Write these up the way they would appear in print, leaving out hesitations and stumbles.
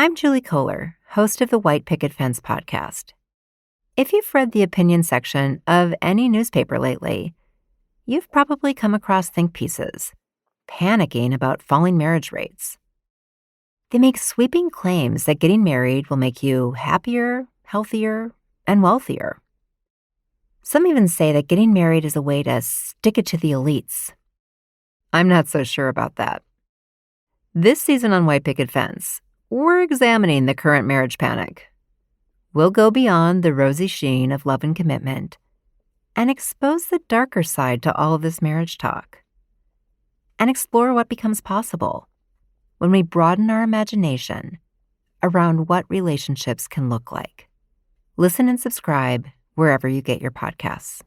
I'm Julie Kohler, host of the White Picket Fence podcast. If you've read the opinion section of any newspaper lately, you've probably come across think pieces, panicking about falling marriage rates. They make sweeping claims that getting married will make you happier, healthier, and wealthier. Some even say that getting married is a way to stick it to the elites. I'm not so sure about that. This season on White Picket Fence, we're examining the current marriage panic. We'll go beyond the rosy sheen of love and commitment and expose the darker side to all of this marriage talk and explore what becomes possible when we broaden our imagination around what relationships can look like. Listen and subscribe wherever you get your podcasts.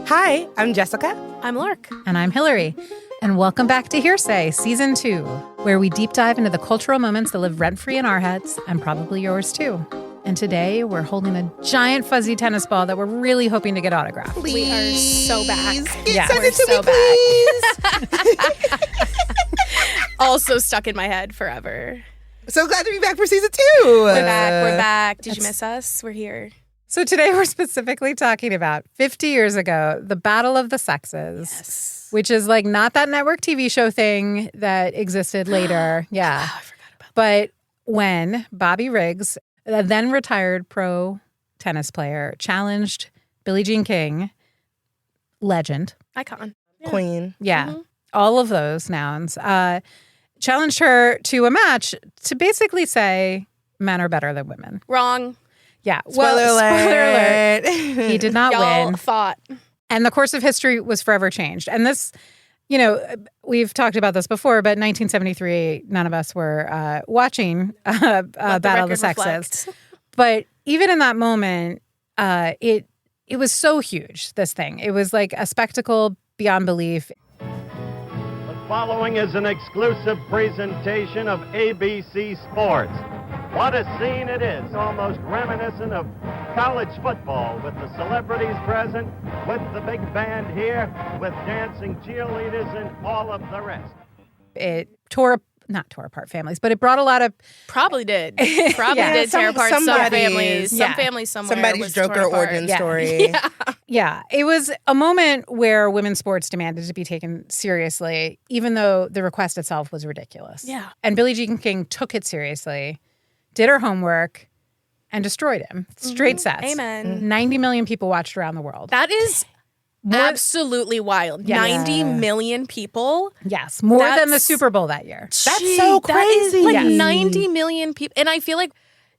Hi, I'm Jessica. I'm Lark. And I'm Hilary. And welcome back to Hearsay, Season 2, where we deep dive into the cultural moments that live rent-free in our heads, and probably yours too. And today, we're holding a giant fuzzy tennis ball that we're really hoping to get autographed. Please. We are so back. Send it to me, please. Also stuck in my head forever. So glad to be back for Season 2. We're back. Did you miss us? We're here. So today, we're specifically talking about 50 years ago, the Battle of the Sexes. Yes. Which is like not that network TV show thing that existed later. Yeah. Oh, I forgot about that. But when Bobby Riggs, a then retired pro tennis player, challenged Billie Jean King, legend. Icon. Yeah. Queen. Yeah. Mm-hmm. All of those nouns. Challenged her to a match to basically say men are better than women. Wrong. Yeah. Spoiler alert. He did not Y'all win. fought. And the course of history was forever changed. And this, you know, we've talked about this before, but 1973, none of us were watching Battle of the Sexes. But even in that moment, it was so huge, this thing. It was like a spectacle beyond belief. The following is an exclusive presentation of ABC Sports. What a scene it is, almost reminiscent of college football, with the celebrities present, with the big band here, with dancing cheerleaders and all of the rest. It not tore apart families, but it brought a lot of... Probably did. Did tear apart some families. Some families somewhere. Somebody's Joker origin story. Yeah. It was a moment where women's sports demanded to be taken seriously, even though the request itself was ridiculous. Yeah. And Billie Jean King took it seriously, did her homework, and destroyed him. Straight sets. Amen. 90 million people watched around the world. That is absolutely wild. Yeah. 90 million people. Yes. More than the Super Bowl that year. That's so crazy. That is like Yes. 90 million people. And I feel like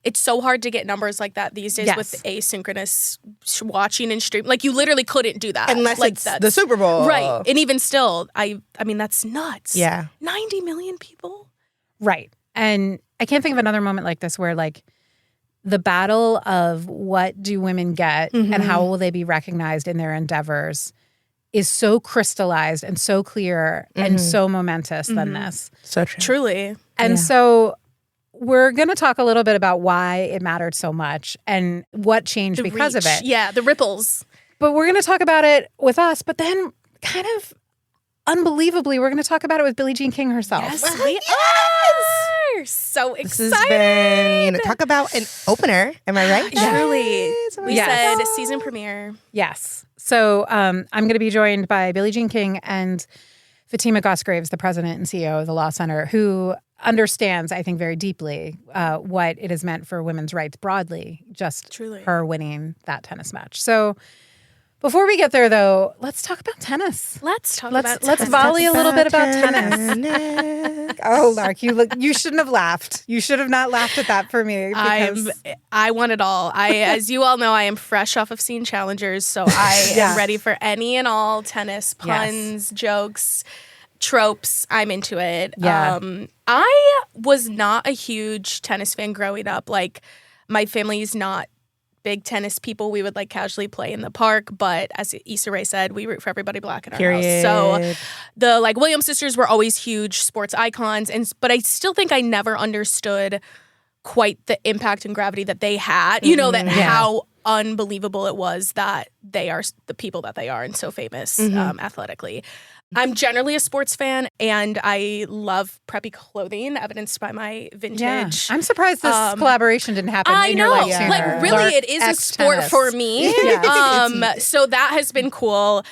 it's so hard to get numbers like that these days Yes. with asynchronous watching and stream. Like, you literally couldn't do that. Unless like, it's the Super Bowl. Right. And even still, I mean, that's nuts. Yeah. 90 million people? Right. And I can't think of another moment like this where, like, the battle of what do women get and how will they be recognized in their endeavors is so crystallized and so clear and so momentous than this. So true. Truly. And so we're going to talk a little bit about why it mattered so much and what changed The because of reach. it. Yeah, the ripples. But we're going to talk about it with us, but then kind of unbelievably, we're going to talk about it with Billie Jean King herself. Yes, we are. So This excited. has been, talk about an opener. Am I right? Truly. We Yes. said season premiere. Yes. So I'm going to be joined by Billie Jean King and Fatima Gosgraves, the president and CEO of the Law Center, who understands, I think, very deeply what it has meant for women's rights broadly, just Truly. her winning that tennis match. So before we get there, though, let's talk about tennis. Let's talk Let's about tennis. volley a little bit about tennis. Oh, Lark, you shouldn't have laughed. You should have not laughed at that for me. Because I want it all. As you all know, I am fresh off of seeing Challengers, so I am ready for any and all tennis puns, jokes, tropes. I'm into it. Yeah. I was not a huge tennis fan growing up. Like, my family's not big tennis people. We would like casually play in the park, but as Issa Rae said, we root for everybody black in our house. So the like Williams sisters were always huge sports icons, but I still think I never understood quite the impact and gravity that they had. You know, that how unbelievable it was that they are the people that they are and so famous athletically. I'm generally a sports fan, and I love preppy clothing, evidenced by my vintage. Yeah. I'm surprised this collaboration didn't happen I in know. your life sooner. Like, really, Lark it is a X sport tennis. for me. Yeah. So that has been cool.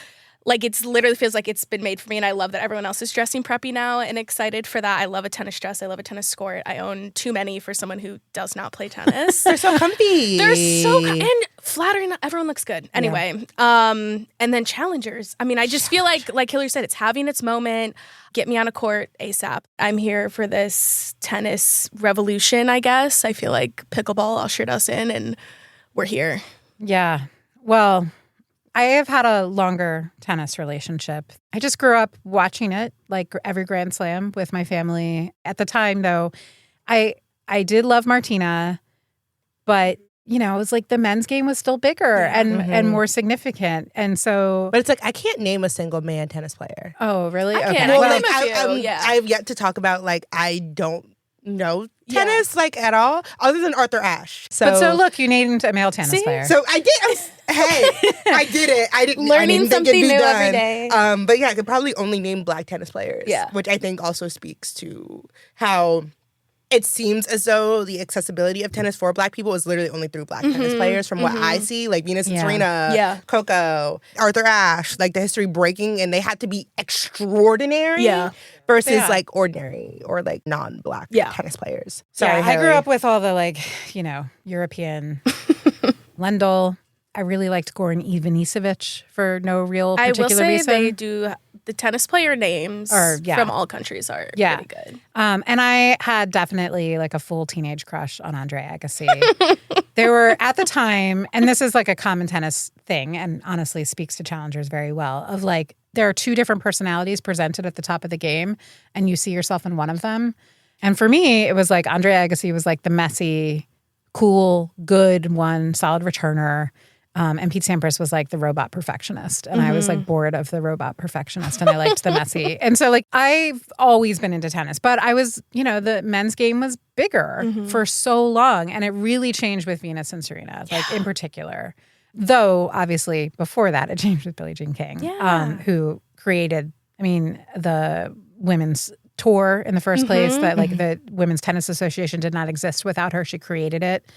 Like, it's literally feels like it's been made for me, and I love that everyone else is dressing preppy now and excited for that. I love a tennis dress. I love a tennis skirt. I own too many for someone who does not play tennis. They're so comfy. They're so and flattering. Everyone looks good. Anyway, and then challengers. I mean, I just feel like Hilary said, it's having its moment. Get me on a court ASAP. I'm here for this tennis revolution, I guess. I feel like pickleball ushered us in, and we're here. Yeah. Well, I have had a longer tennis relationship. I just grew up watching it, like every Grand Slam with my family. At the time, though, I did love Martina, but it was like the men's game was still bigger and more significant. And so, but it's like I can't name a single man tennis player. Oh, really? I Okay. can't. Well, I like name a few, yeah. I've yet to talk about like I don't know tennis like at all, other than Arthur Ashe. So look, you named a male tennis player. So I did. I did it. I didn't Learning think it'd be something new done. every day. But yeah, I could probably only name Black tennis players. Yeah. Which I think also speaks to how it seems as though the accessibility of tennis for Black people is literally only through Black tennis players from what I see, like Venus and Serena, Coco, Arthur Ashe, like the history breaking, and they had to be extraordinary versus like ordinary or like non-Black tennis players. Sorry, I grew up with all the European Lendl. I really liked Goran Ivanisevic for no real particular I will say reason. they do the tennis player names from all countries are pretty good. And I had definitely like a full teenage crush on Andre Agassi. They were at the time, and this is like a common tennis thing, and honestly speaks to challengers very well, of like there are two different personalities presented at the top of the game, and you see yourself in one of them. And for me, it was like Andre Agassi was like the messy, cool, good one, solid returner. And Pete Sampras was like the robot perfectionist. And I was like bored of the robot perfectionist, and I liked the messy. And so like I've always been into tennis, but I was, the men's game was bigger for so long. And it really changed with Venus and Serena, like in particular. Though obviously before that, it changed with Billie Jean King, who created, the women's tour in the first place, that like the Women's Tennis Association did not exist without her. She created it.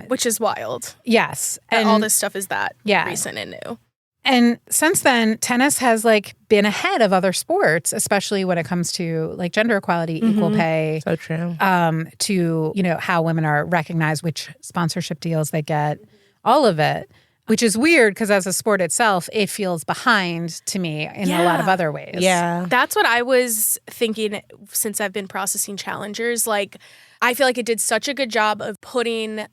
Which is wild. Yes. And all this stuff is that recent and new. And since then, tennis has like been ahead of other sports, especially when it comes to like gender equality, equal pay. So true. To, how women are recognized, which sponsorship deals they get, all of it, which is weird because as a sport itself, it feels behind to me in a lot of other ways. Yeah. That's what I was thinking since I've been processing challengers. Like, I feel like it did such a good job of putting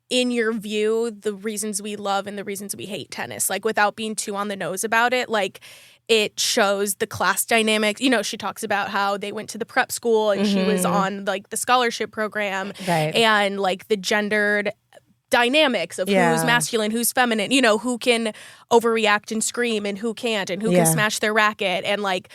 in your view the reasons we love and the reasons we hate tennis, like without being too on the nose about it. Like, it shows the class dynamics. She talks about how they went to the prep school and she was on like the scholarship program, and like the gendered dynamics of who's masculine, who's feminine, who can overreact and scream and who can't, and who can smash their racket, and like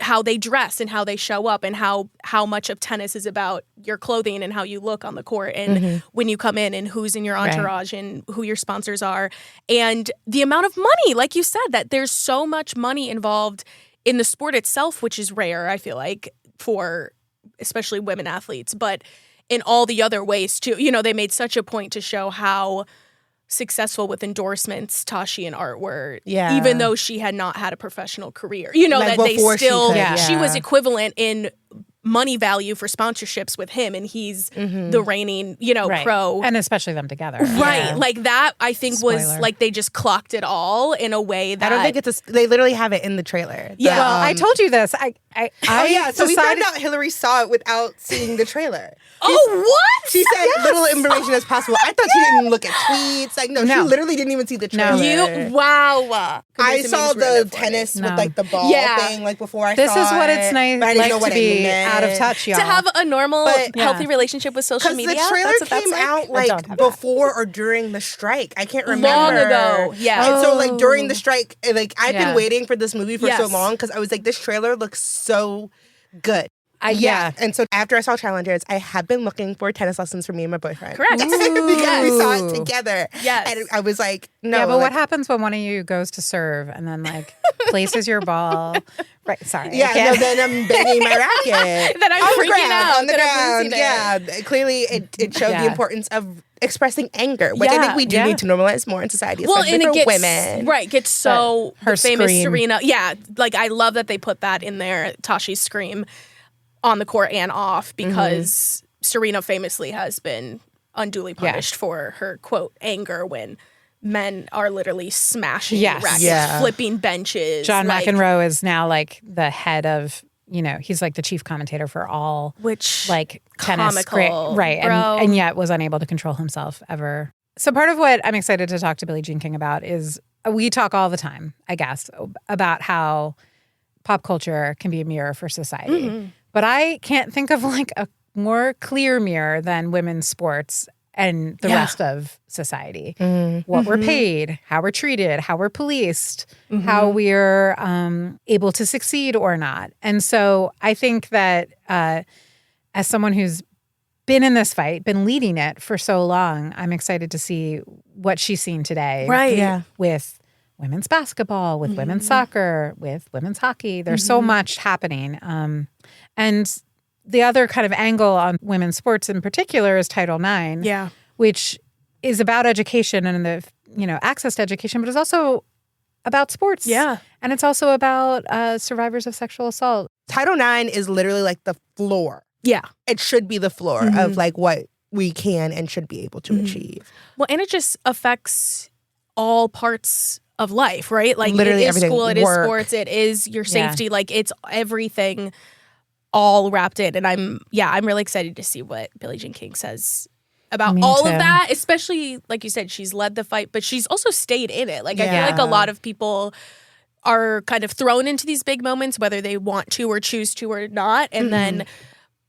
how they dress and how they show up, and how much of tennis is about your clothing and how you look on the court, and when you come in, and who's in your entourage, and who your sponsors are, and the amount of money, like you said, that there's so much money involved in the sport itself, which is rare, I feel like, for especially women athletes, but in all the other ways too. They made such a point to show how successful with endorsements Tashi and Art were, even though she had not had a professional career. That they still, she was equivalent in money value for sponsorships with him, and he's the reigning, pro. And especially them together. Right. Yeah. Like that, I think Spoiler. was like they just clocked it all in a way that... I don't think they literally have it in the trailer. Yeah. Well, I told you this. So we found out Hilary saw it without seeing the trailer. Oh, what? She said little information as possible. I thought she didn't look at tweets. Like, no, she literally didn't even see the trailer. Wow. I saw the tennis with like the ball thing like before I saw it. This is what it's nice but I didn't know what to be it meant. out of touch, y'all. To have a normal, healthy relationship with social media. Because the trailer That's what came that's out like before or during the strike. I can't remember. Long ago, yeah. And so like during the strike, like I've been waiting for this movie for so long because I was like, this trailer looks so good. And so after I saw Challengers, I have been looking for tennis lessons for me and my boyfriend. Correct. Because we saw it together. Yes. And I was like, no. Yeah, but what happens when one of you goes to serve and then like places your ball? Right. Sorry. Yeah, no, then I'm banging my racket. Then I'm freaking out. On the ground. Yeah. Clearly, it showed the importance of expressing anger, which I think we do need to normalize more in society, especially for women. Right, gets so her the famous scream. Serena. Yeah, like I love that they put that in there, Tashi's scream on the court and off, because Serena famously has been unduly punished for her, quote, anger when men are literally smashing rackets, flipping benches. John McEnroe is now like the head of, he's like the chief commentator for all, which like tennis, comical, right? And yet was unable to control himself ever. So part of what I'm excited to talk to Billie Jean King about is we talk all the time, I guess, about how pop culture can be a mirror for society, but I can't think of like a more clear mirror than women's sports and the rest of society. What we're paid, how we're treated, how we're policed, how we're able to succeed or not. And so I think that as someone who's been in this fight, been leading it for so long, I'm excited to see what she's seen today. Right. Yeah. With women's basketball, with women's soccer, with women's hockey. There's so much happening. And the other kind of angle on women's sports in particular is Title IX, which is about education and the access to education, but it's also about sports. Yeah. And it's also about survivors of sexual assault. Title IX is literally like the floor. Yeah. It should be the floor of like what we can and should be able to achieve. Well, and it just affects all parts of life, right? Like literally it is everything. School, it Work. is sports, it is your safety. Like it's everything all wrapped in. And I'm really excited to see what Billie Jean King says about all of that, especially like you said, she's led the fight, but she's also stayed in it. Like I feel like a lot of people are kind of thrown into these big moments, whether they want to or choose to or not, and then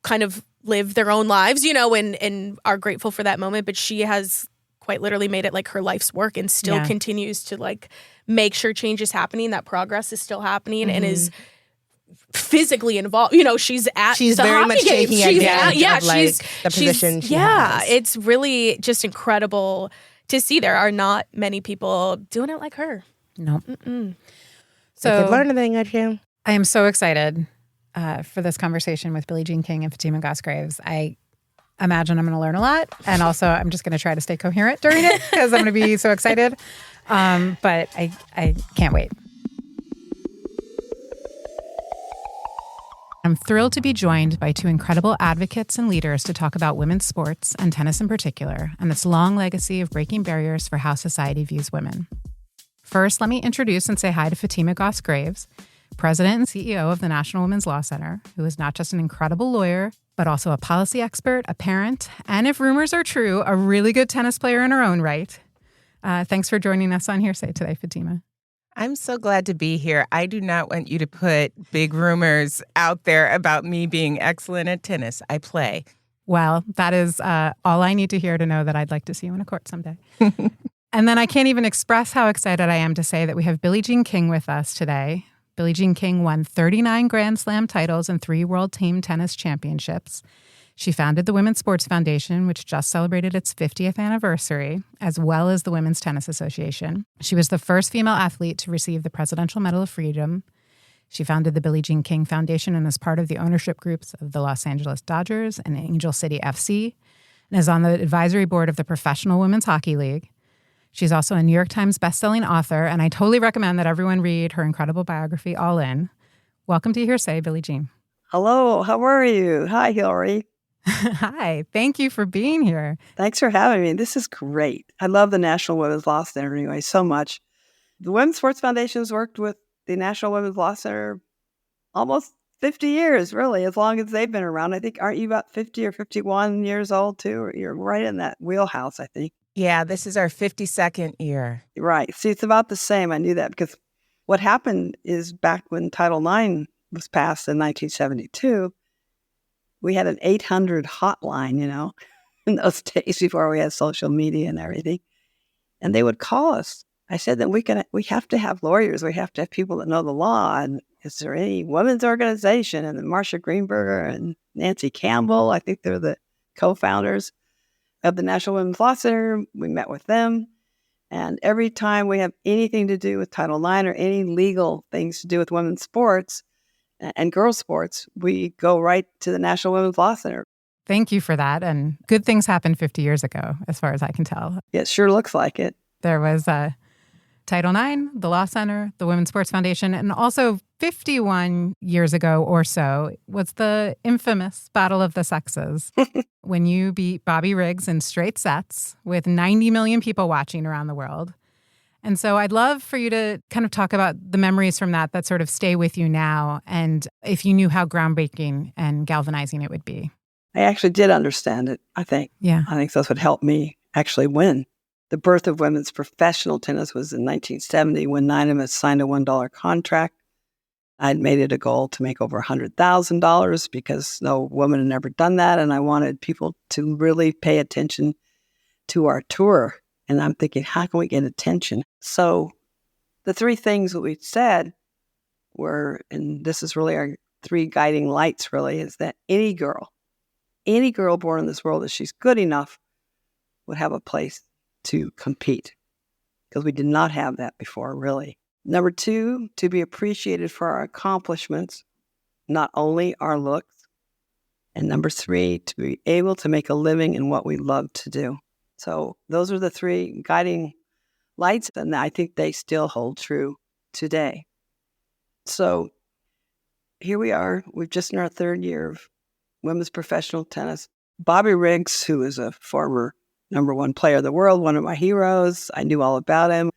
kind of live their own lives, and are grateful for that moment. But she has quite literally made it like her life's work and still continues to like make sure change is happening, that progress is still happening, and is physically involved. She's at she's the very hockey much game. taking She's advantage at, of like the position she has. It's really just incredible to see. There are not many people doing it like her. No. So I could learn a thing or two. I am so excited for this conversation with Billie Jean King and Fatima Gosgraves. I imagine I'm going to learn a lot. And also, I'm just going to try to stay coherent during it because I'm going to be so excited. But I can't wait. I'm thrilled to be joined by two incredible advocates and leaders to talk about women's sports and tennis in particular, and its long legacy of breaking barriers for how society views women. First, let me introduce and say hi to Fatima Gosgraves, President and CEO of the National Women's Law Center, who is not just an incredible lawyer, but also a policy expert, a parent, and if rumors are true, a really good tennis player in her own right. Thanks for joining us on Hearsay today, Fatima. I'm so glad to be here. I do not want you to put big rumors out there about me being excellent at tennis. I play. Well, that is all I need to hear to know that I'd like to see you in a court someday. And then I can't even express how excited I am to say that we have Billie Jean King with us today. Billie Jean King won 39 Grand Slam titles and 3 World Team Tennis Championships. She founded the Women's Sports Foundation, which just celebrated its 50th anniversary, as well as the Women's Tennis Association. She was the first female athlete to receive the Presidential Medal of Freedom. She founded the Billie Jean King Foundation and is part of the ownership groups of the Los Angeles Dodgers and Angel City FC, and is on the advisory board of the Professional Women's Hockey League. She's also a New York Times bestselling author, and I totally recommend that everyone read her incredible biography, All In. Welcome to Hearsay, Billie Jean. Hello, how are you? Hi, Hilary. Hi, thank you for being here. Thanks for having me. This is great. I love the National Women's Law Center anyway so much. The Women's Sports Foundation has worked with the National Women's Law Center almost 50 years, really, as long as they've been around. I think, aren't you about 50 or 51 years old, too? You're right in that wheelhouse, I think. Yeah, this is our 52nd year. Right. See, it's about the same. I knew that because what happened is back when Title IX was passed in 1972, we had an 800 hotline, in those days before we had social media and everything. And they would call us. I said that we have to have lawyers. We have to have people that know the law. And is there any women's organization? And then Marsha Greenberger and Nancy Campbell, I think they're the co-founders of the National Women's Law Center. We met with them. And every time we have anything to do with Title IX or any legal things to do with women's sports and girls' sports, we go right to the National Women's Law Center. Thank you for that. And good things happened 50 years ago, as far as I can tell. It sure looks like it. There was Title IX, the Law Center, the Women's Sports Foundation, and also 51 years ago or so was the infamous Battle of the Sexes when you beat Bobby Riggs in straight sets with 90 million people watching around the world. And so I'd love for you to kind of talk about the memories from that sort of stay with you now, and if you knew how groundbreaking and galvanizing it would be. I actually did understand it, I think. Yeah. I think that's what helped me actually win. The birth of women's professional tennis was in 1970 when 9 of us signed a $1 contract. I'd made it a goal to make over $100,000 because no woman had ever done that. And I wanted people to really pay attention to our tour. And I'm thinking, how can we get attention? So the three things that we said were, and this is really our three guiding lights really, is that any girl born in this world, if she's good enough, would have a place to compete. Because we did not have that before, really. Number 2, to be appreciated for our accomplishments, not only our looks. And number 3, to be able to make a living in what we love to do. So those are the three guiding lights, and I think they still hold true today. So here we are. We're just in our 3rd year of women's professional tennis. Bobby Riggs, who is a former number 1 player of the world, one of my heroes, I knew all about him.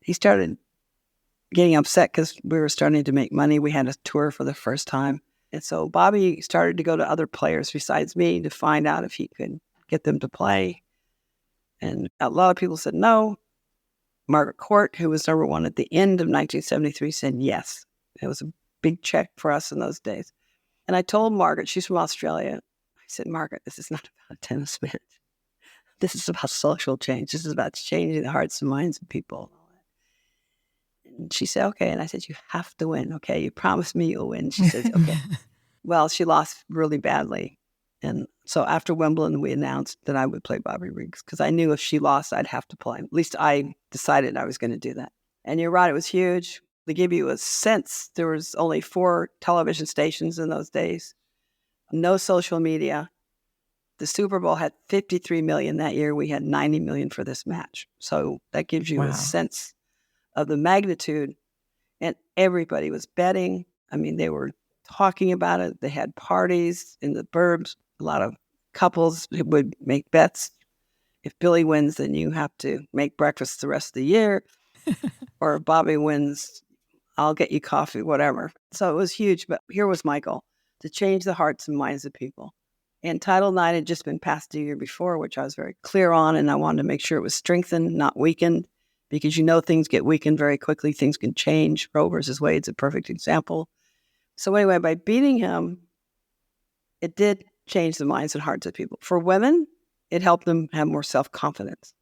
He started getting upset because we were starting to make money. We had a tour for the first time. And so Bobby started to go to other players besides me to find out if he could get them to play. And a lot of people said no. Margaret Court, who was number 1 at the end of 1973, said yes. It was a big check for us in those days. And I told Margaret, she's from Australia, I said, Margaret, this is not about a tennis match. This is about social change. This is about changing the hearts and minds of people. And she said, okay. And I said, you have to win, okay? You promised me you'll win. She said, okay. Well, she lost really badly. And so after Wimbledon, we announced that I would play Bobby Riggs because I knew if she lost, I'd have to play. At least I decided I was going to do that. And you're right, it was huge. To give you a sense, there was only 4 television stations in those days, no social media. The Super Bowl had 53 million that year. We had 90 million for this match. So that gives you a sense of the magnitude. And everybody was betting. I mean, they were talking about it. They had parties in the burbs. A lot of couples would make bets. If Billie wins, then you have to make breakfast the rest of the year. Or if Bobby wins, I'll get you coffee, whatever. So it was huge. But here was my goal, to change the hearts and minds of people. And Title IX had just been passed the year before, which I was very clear on, and I wanted to make sure it was strengthened, not weakened, because things get weakened very quickly. Things can change. Roe versus Wade's a perfect example. So anyway, by beating him, it did change the minds and hearts of people. For women, it helped them have more self-confidence.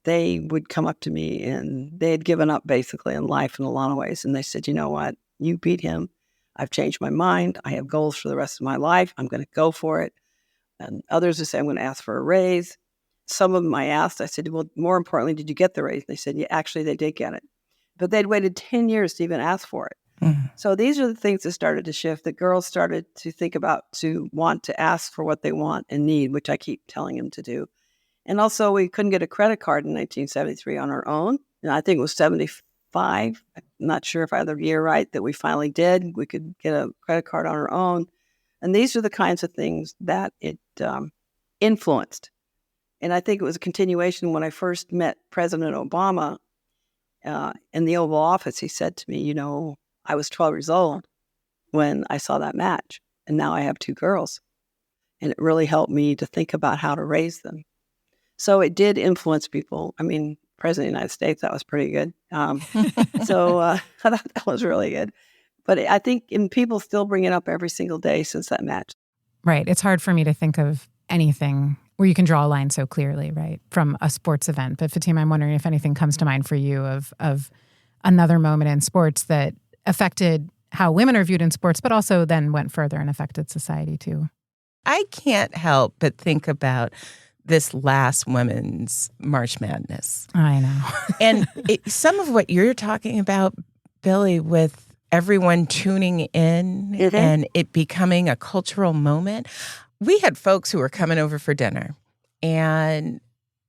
They would come up to me, and they had given up basically in life in a lot of ways, and they said, you know what, you beat him. I've changed my mind. I have goals for the rest of my life. I'm going to go for it. And others would say, I'm going to ask for a raise. Some of them I asked, I said, well, more importantly, did you get the raise? They said, yeah, actually, they did get it. But they'd waited 10 years to even ask for it. Mm-hmm. So these are the things that started to shift, that girls started to think about, to want to ask for what they want and need, which I keep telling them to do. And also, we couldn't get a credit card in 1973 on our own. And I think it was 75. I'm not sure if I had the year right that we finally did. We could get a credit card on our own. And these are the kinds of things that it influenced. And I think it was a continuation. When I first met President Obama in the Oval Office, he said to me, I was 12 years old when I saw that match. And now I have 2 girls. And it really helped me to think about how to raise them. So it did influence people. I mean, President of the United States, that was pretty good. So I thought that was really good. But I think people still bring it up every single day since that match. Right. It's hard for me to think of anything where you can draw a line so clearly, right, from a sports event. But Fatima, I'm wondering if anything comes to mind for you of another moment in sports that affected how women are viewed in sports, but also then went further and affected society too. I can't help but think about this last women's March Madness. I know. And some of what you're talking about, Billie, with everyone tuning in and it becoming a cultural moment. We had folks who were coming over for dinner and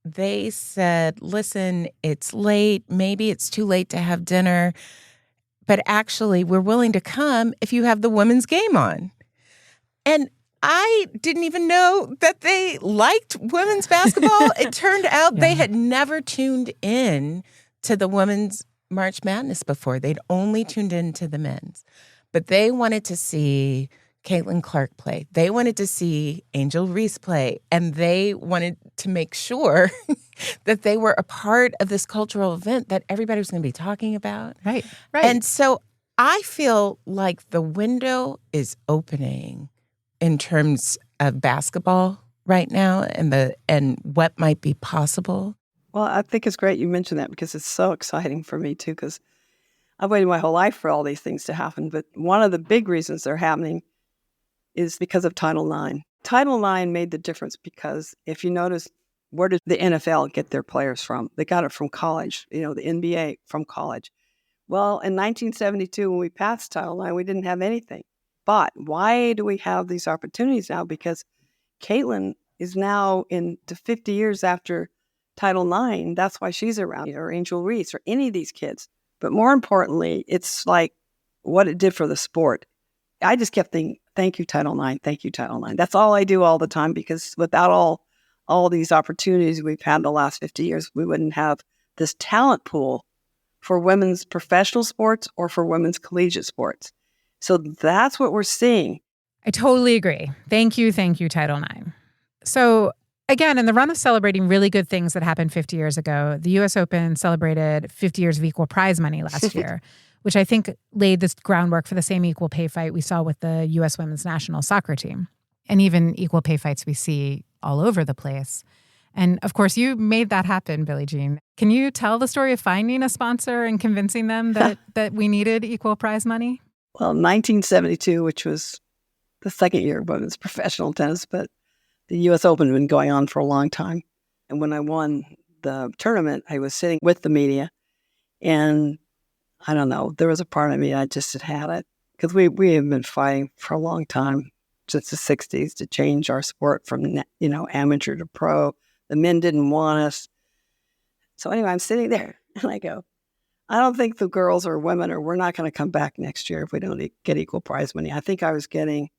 they said, listen, it's late. Maybe it's too late to have dinner. But actually, we're willing to come if you have the women's game on. And I didn't even know that they liked women's basketball. It turned out they had never tuned in to the women's March Madness before. They'd only tuned in to the men's. But they wanted to see Caitlin Clark play. They wanted to see Angel Reese play. And they wanted to make sure that they were a part of this cultural event that everybody was going to be talking about. Right. And so I feel like the window is opening in terms of basketball right now and what might be possible. Well, I think it's great you mentioned that because it's so exciting for me too, because I've waited my whole life for all these things to happen. But one of the big reasons they're happening is because of Title IX. Title IX made the difference because if you notice, where did the NFL get their players from? They got it from college, the NBA from college. Well, in 1972, when we passed Title IX, we didn't have anything. But why do we have these opportunities now? Because Caitlin is now into 50 years after Title IX. That's why she's around, or Angel Reese, or any of these kids. But more importantly, it's like what it did for the sport. I just kept thinking, thank you, Title IX, thank you, Title IX. That's all I do all the time, because without all these opportunities we've had the last 50 years, we wouldn't have this talent pool for women's professional sports or for women's collegiate sports. So that's what we're seeing. I totally agree. Thank you, Title IX. So again, in the run of celebrating really good things that happened 50 years ago, the U.S. Open celebrated 50 years of equal prize money last year, which I think laid this groundwork for the same equal pay fight we saw with the U.S. women's national soccer team, and even equal pay fights we see all over the place. And of course, you made that happen, Billie Jean. Can you tell the story of finding a sponsor and convincing them that we needed equal prize money? Well, 1972, which was the second year of women's professional tennis, but the U.S. Open had been going on for a long time. And when I won the tournament, I was sitting with the media, and I don't know, there was a part of me I just had it, because we have been fighting for a long time, since the 60s, to change our sport from amateur to pro. The men didn't want us. So anyway, I'm sitting there, and I go, I don't think the girls or women we're not going to come back next year if we don't get equal prize money. I think I was getting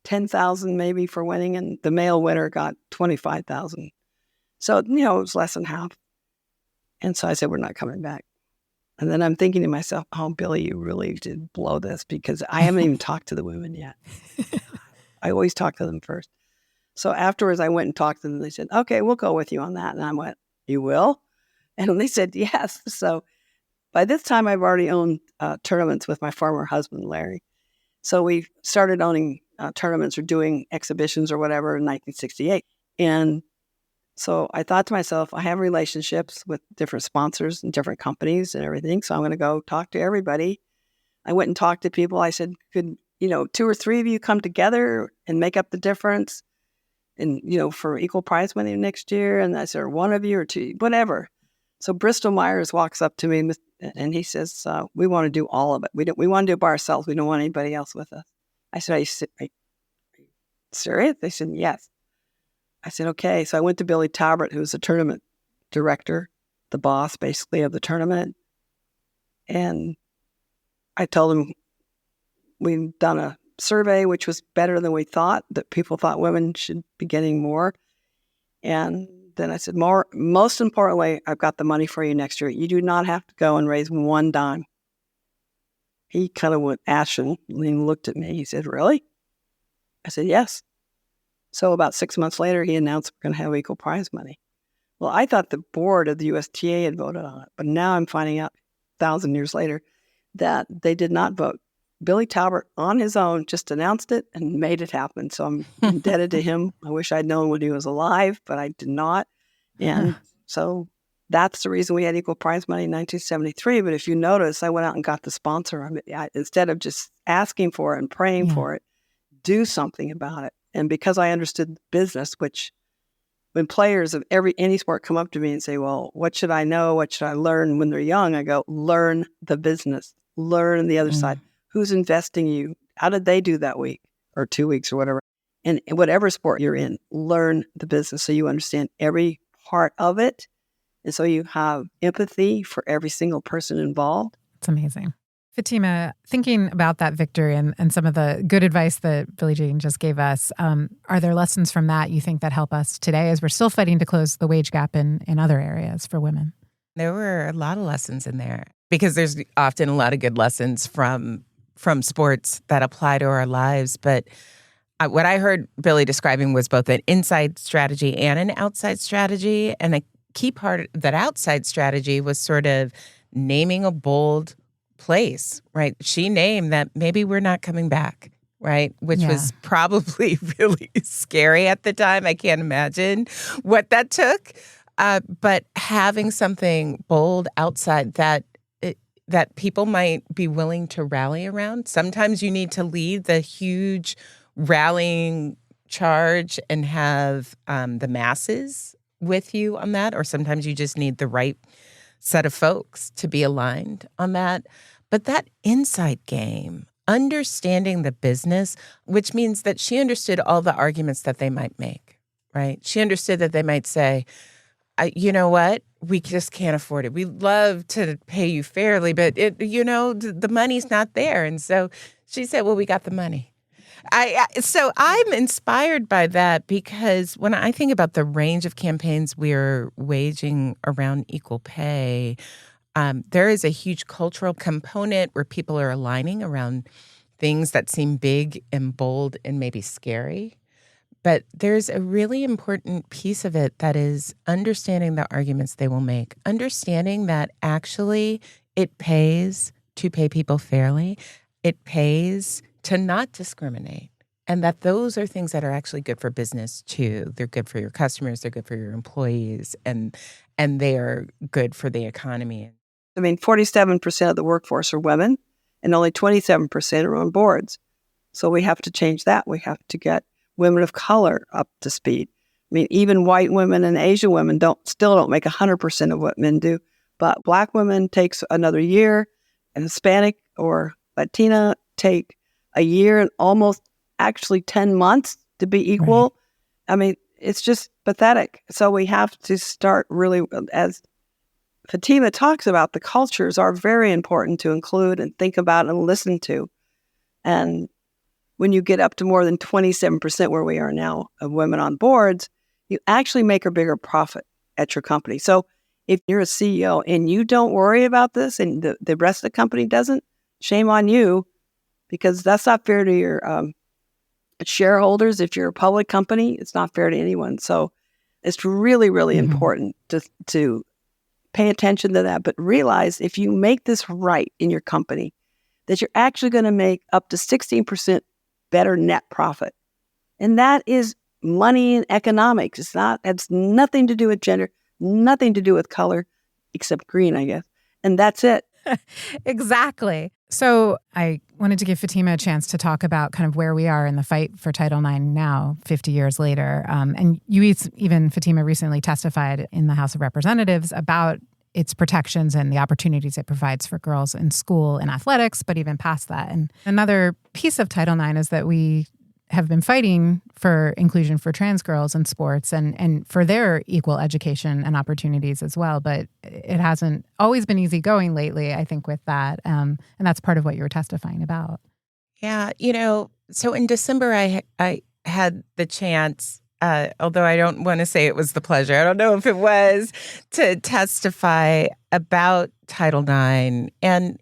$10,000 maybe for winning, and the male winner got $25,000. So, it was less than half. And so I said, we're not coming back. And then I'm thinking to myself, oh, Billie, you really did blow this, because I haven't even talked to the women yet. I always talk to them first. So afterwards, I went and talked to them. They said, okay, we'll go with you on that. And I went, you will? And they said, yes. So by this time, I've already owned tournaments with my former husband, Larry. So we started owning tournaments or doing exhibitions or whatever in 1968. And so I thought to myself, I have relationships with different sponsors and different companies and everything. So I'm going to go talk to everybody. I went and talked to people. I said, could, 2 or 3 of you come together and make up the difference? And, for equal prize money next year. And I said, or 1 of you or 2, whatever. So Bristol Myers walks up to me and he says, we want to do all of it. We want to do it by ourselves. We don't want anybody else with us. I said, are you serious? They said, yes. I said, okay. So I went to Billie Talbert, who was the tournament director, the boss basically of the tournament. And I told him we'd done a survey, which was better than we thought, that people thought women should be getting more. And then I said, most importantly, I've got the money for you next year. You do not have to go and raise 1 dime. He kind of went ashen and he looked at me. He said, really? I said, yes. So about 6 months later, he announced we're going to have equal prize money. Well, I thought the board of the USTA had voted on it, but now I'm finding out 1,000 years later that they did not vote. Billie Talbert, on his own, just announced it and made it happen. So I'm indebted to him. I wish I'd known when he was alive, but I did not. And so That's the reason we had equal prize money in 1973. But if you notice, I went out and got the sponsor. Instead of just asking for it and praying for it, do something about it. And because I understood business, which when players of any sport come up to me and say, well, what should I know? What should I learn when they're young? I go, learn the business, learn the other side. Who's investing in you? How did they do that week or 2 weeks or whatever? And in whatever sport you're in, learn the business so you understand every part of it. And so you have empathy for every single person involved. It's amazing. Fatima, thinking about that victory and some of the good advice that Billie Jean just gave us, are there lessons from that you think that help us today as we're still fighting to close the wage gap in other areas for women? There were a lot of lessons in there because there's often a lot of good lessons from sports that apply to our lives. But what I heard Billie describing was both an inside strategy and an outside strategy. And a key part of that outside strategy was sort of naming a bold place, right? She named that maybe we're not coming back, right? Which was probably really scary at the time. I can't imagine what that took. But having something bold outside that people might be willing to rally around. Sometimes you need to lead the huge rallying charge and have the masses with you on that, or sometimes you just need the right set of folks to be aligned on that. But that inside game, understanding the business, which means that she understood all the arguments that they might make, right? She understood that they might say, you know what? We just can't afford it. We'd love to pay you fairly, but the money's not there. And so she said, well, we got the money. So I'm inspired by that because when I think about the range of campaigns we're waging around equal pay, there is a huge cultural component where people are aligning around things that seem big and bold and maybe scary. But there's a really important piece of it that is understanding the arguments they will make, understanding that actually it pays to pay people fairly. It pays to not discriminate, and that those are things that are actually good for business too. They're good for your customers, they're good for your employees, and they are good for the economy. 47% of the workforce are women, and only 27% are on boards. So we have to change that. We have to get women of color up to speed. Even white women and Asian women still don't make 100% of what men do, but Black women takes another year, and Hispanic or Latina take a year and almost actually 10 months to be equal. Right. It's just pathetic. So we have to start really, as Fatima talks about, the cultures are very important to include and think about and listen to. And when you get up to more than 27% where we are now of women on boards, you actually make a bigger profit at your company. So if you're a CEO and you don't worry about this and the rest of the company doesn't, shame on you, because that's not fair to your shareholders. If you're a public company, it's not fair to anyone. So it's really, really important to pay attention to that, but realize if you make this right in your company, that you're actually going to make up to 16% better net profit. And that is money and economics. It's nothing to do with gender, nothing to do with color, except green, I guess. And that's it. Exactly. So I wanted to give Fatima a chance to talk about kind of where we are in the fight for Title IX now, 50 years later. And you even, Fatima, recently testified in the House of Representatives about its protections and the opportunities it provides for girls in school and athletics, but even past that. And another piece of Title IX is that we have been fighting for inclusion for trans girls in sports and for their equal education and opportunities as well. But it hasn't always been easy going lately, I think, with that. And that's part of what you were testifying about. Yeah. So in December, I had the chance, although I don't want to say it was the pleasure, I don't know if it was, to testify about Title IX. And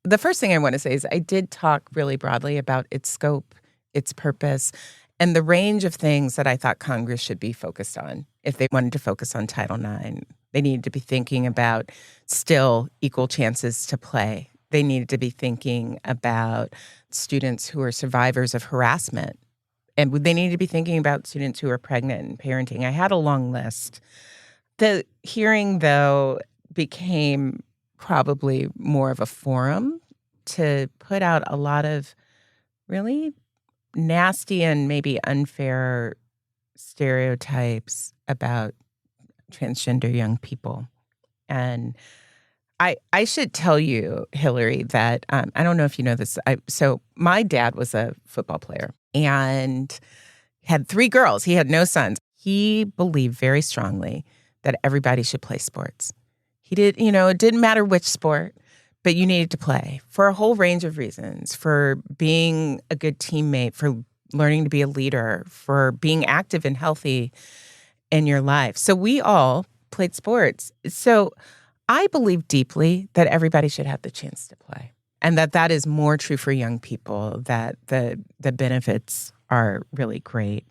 the first thing I want to say is I did talk really broadly about its scope, its purpose, and the range of things that I thought Congress should be focused on if they wanted to focus on Title IX. They needed to be thinking about still equal chances to play. They needed to be thinking about students who are survivors of harassment. And they needed to be thinking about students who are pregnant and parenting. I had a long list. The hearing, though, became probably more of a forum to put out a lot of really nasty and maybe unfair stereotypes about transgender young people. And I should tell you, Hilary, that I don't know if you know this. So my dad was a football player and had 3 girls. He had no sons. He believed very strongly that everybody should play sports. He did, it didn't matter which sport, but you needed to play for a whole range of reasons, for being a good teammate, for learning to be a leader, for being active and healthy in your life. So we all played sports. So I believe deeply that everybody should have the chance to play, and that is more true for young people, that the benefits are really great.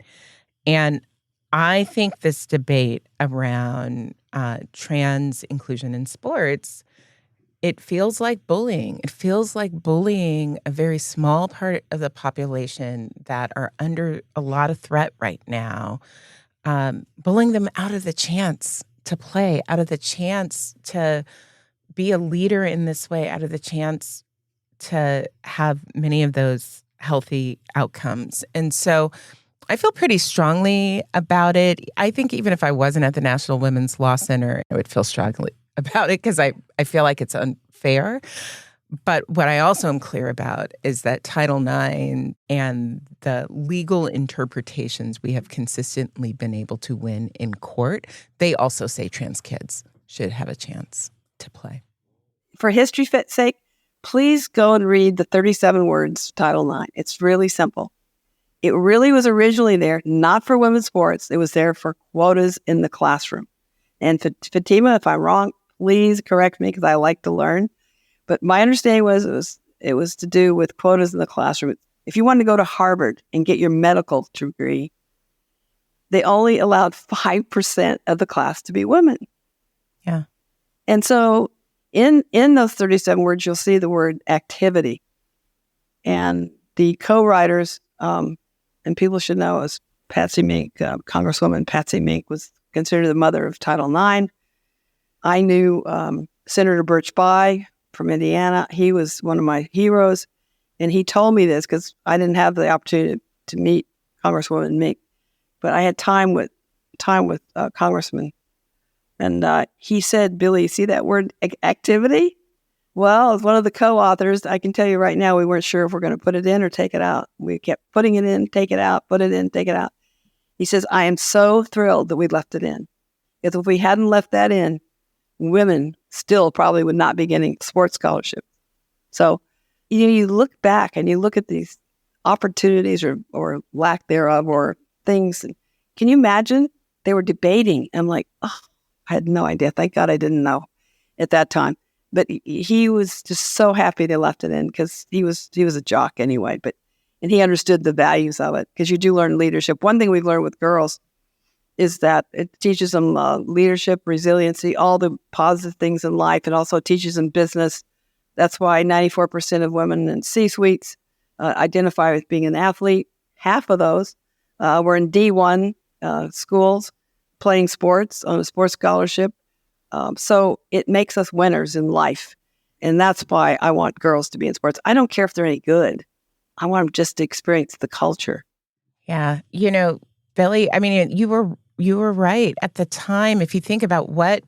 And I think this debate around trans inclusion in sports, it feels like bullying. It feels like bullying a very small part of the population that are under a lot of threat right now, bullying them out of the chance to play, out of the chance to be a leader in this way, out of the chance to have many of those healthy outcomes. And so I feel pretty strongly about it. I think even if I wasn't at the National Women's Law Center, I would feel strongly about it because I feel like it's unfair. But what I also am clear about is that Title IX and the legal interpretations we have consistently been able to win in court, they also say trans kids should have a chance to play. For history's sake, please go and read the 37 words Title IX. It's really simple. It really was originally there, not for women's sports. It was there for quotas in the classroom. And Fatima, if I'm wrong, please correct me because I like to learn. But my understanding was it was to do with quotas in the classroom. If you wanted to go to Harvard and get your medical degree, they only allowed 5% of the class to be women. Yeah. And so in those 37 words, you'll see the word activity. And the co-writers, and people should know, is Patsy Mink. Congresswoman Patsy Mink was considered the mother of Title IX. I knew Senator Birch Bayh from Indiana. He was one of my heroes. And he told me this because I didn't have the opportunity to meet Congresswoman Mink. But I had time with Congressman. And he said, Billie, see that word activity? Well, as one of the co-authors, I can tell you right now, we weren't sure if we're going to put it in or take it out. We kept putting it in, take it out, put it in, take it out. He says, I am so thrilled that we left it in. Because if we hadn't left that in, women still probably would not be getting sports scholarships. So you look back and you look at these opportunities or lack thereof or things. Can you imagine? They were debating. I'm like, oh, I had no idea. Thank God I didn't know at that time. But he was just so happy they left it in because he was a jock anyway. And he understood the values of it because you do learn leadership. One thing we've learned with girls is that it teaches them leadership, resiliency, all the positive things in life. It also teaches them business. That's why 94% of women in C-suites identify with being an athlete. Half of those were in D1 schools playing sports on a sports scholarship. So it makes us winners in life. And that's why I want girls to be in sports. I don't care if they're any good. I want them just to experience the culture. Yeah. Billie, I mean, you were right at the time. If you think about what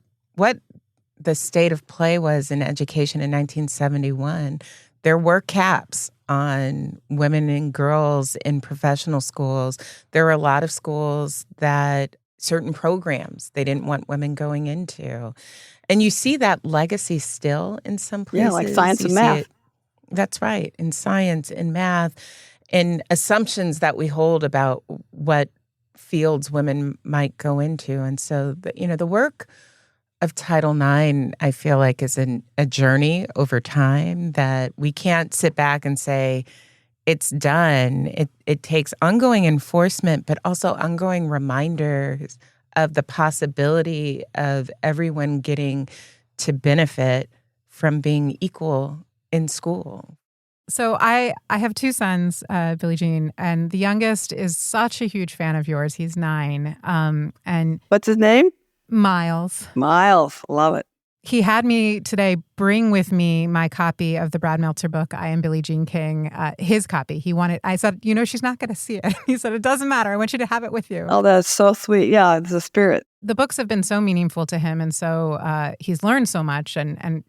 the state of play was in education in 1971, there were caps on women and girls in professional schools. There were a lot of schools that certain programs they didn't want women going into. And you see that legacy still in some places. Yeah, like science and math. That's right. In science, in math, in assumptions that we hold about what fields women might go into. And so, the work of Title IX, I feel like, is a journey over time that we can't sit back and say, it's done. It takes ongoing enforcement, but also ongoing reminders of the possibility of everyone getting to benefit from being equal in school. So I have 2 sons, Billie Jean, and the youngest is such a huge fan of yours. He's 9. And what's his name? Miles. Miles, love it. He had me today bring with me my copy of the Brad Meltzer book, I Am Billie Jean King, his copy. I said, she's not going to see it. He said, it doesn't matter. I want you to have it with you. Oh, that's so sweet. Yeah, it's a spirit. The books have been so meaningful to him. And so he's learned so much and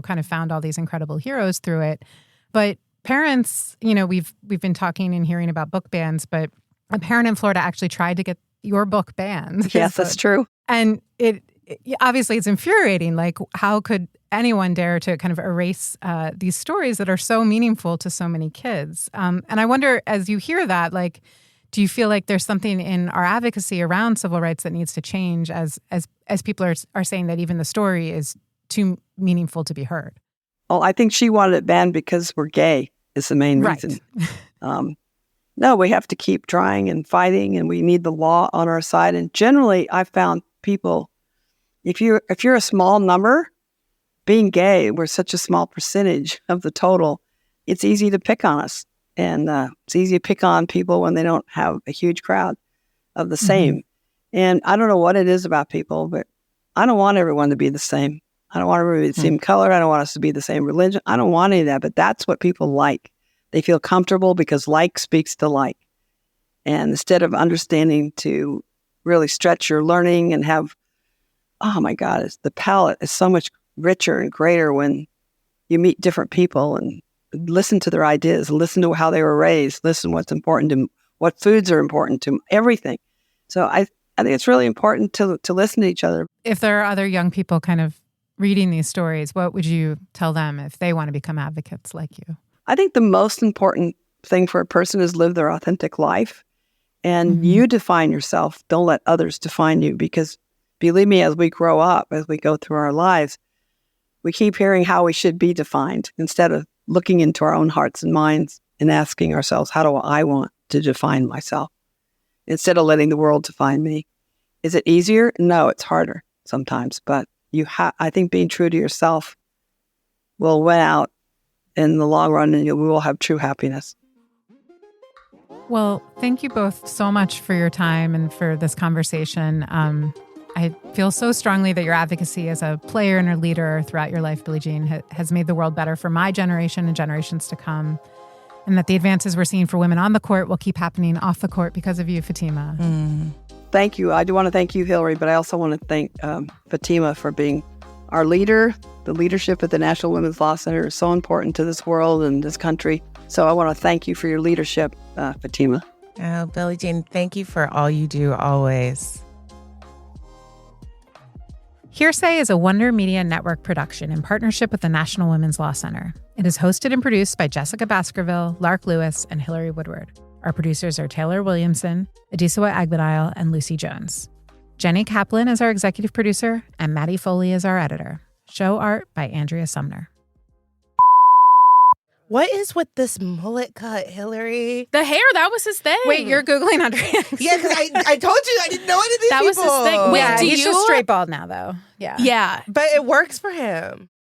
kind of found all these incredible heroes through it. But parents, we've been talking and hearing about book bans, but a parent in Florida actually tried to get your book banned. Yes, that's true. And obviously it's infuriating. Like, how could anyone dare to kind of erase these stories that are so meaningful to so many kids? And I wonder, as you hear that, like, do you feel like there's something in our advocacy around civil rights that needs to change as people are saying that even the story is too meaningful to be heard? Well, I think she wanted it banned because we're gay is the main reason. No, we have to keep trying and fighting, and we need the law on our side. And generally, I've found people, if you're a small number, being gay, we're such a small percentage of the total, it's easy to pick on us. And it's easy to pick on people when they don't have a huge crowd of the same. Mm-hmm. And I don't know what it is about people, but I don't want everyone to be the same. I don't want everybody to be the same color. I don't want us to be the same religion. I don't want any of that, but that's what people like. They feel comfortable because like speaks to like. And instead of understanding to really stretch your learning and have, oh my God, the palette is so much richer and greater when you meet different people and listen to their ideas, listen to how they were raised, listen what's important to them, what foods are important to them, everything. So I think it's really important to listen to each other. If there are other young people kind of reading these stories, what would you tell them if they want to become advocates like you? I think the most important thing for a person is live their authentic life. And you define yourself. Don't let others define you, because believe me, as we grow up, as we go through our lives, we keep hearing how we should be defined instead of looking into our own hearts and minds and asking ourselves, how do I want to define myself? Instead of letting the world define me. Is it easier? No, it's harder sometimes. But I think being true to yourself will win out in the long run, and we will have true happiness. Well, thank you both so much for your time and for this conversation. I feel so strongly that your advocacy as a player and a leader throughout your life, Billie Jean, has made the world better for my generation and generations to come. And that the advances we're seeing for women on the court will keep happening off the court because of you, Fatima. Thank you. I do want to thank you, Hilary, but I also want to thank Fatima for being our leader. The leadership at the National Women's Law Center is so important to this world and this country. So I want to thank you for your leadership, Fatima. Oh, Billie Jean, thank you for all you do always. Hearsay is a Wonder Media Network production in partnership with the National Women's Law Center. It is hosted and produced by Jessica Baskerville, Lark Lewis, and Hilary Woodward. Our producers are Taylor Williamson, Adiswa Agbenile, and Lucy Jones. Jenny Kaplan is our executive producer, and Maddie Foley is our editor. Show art by Andrea Sumner. What is with this mullet cut, Hilary? The hair, that was his thing. Wait, you're Googling Andrea? Yeah, because I told you I didn't know any of these people. That was his thing. Wait, he's just straight bald now, though. Yeah. Yeah. But it works for him.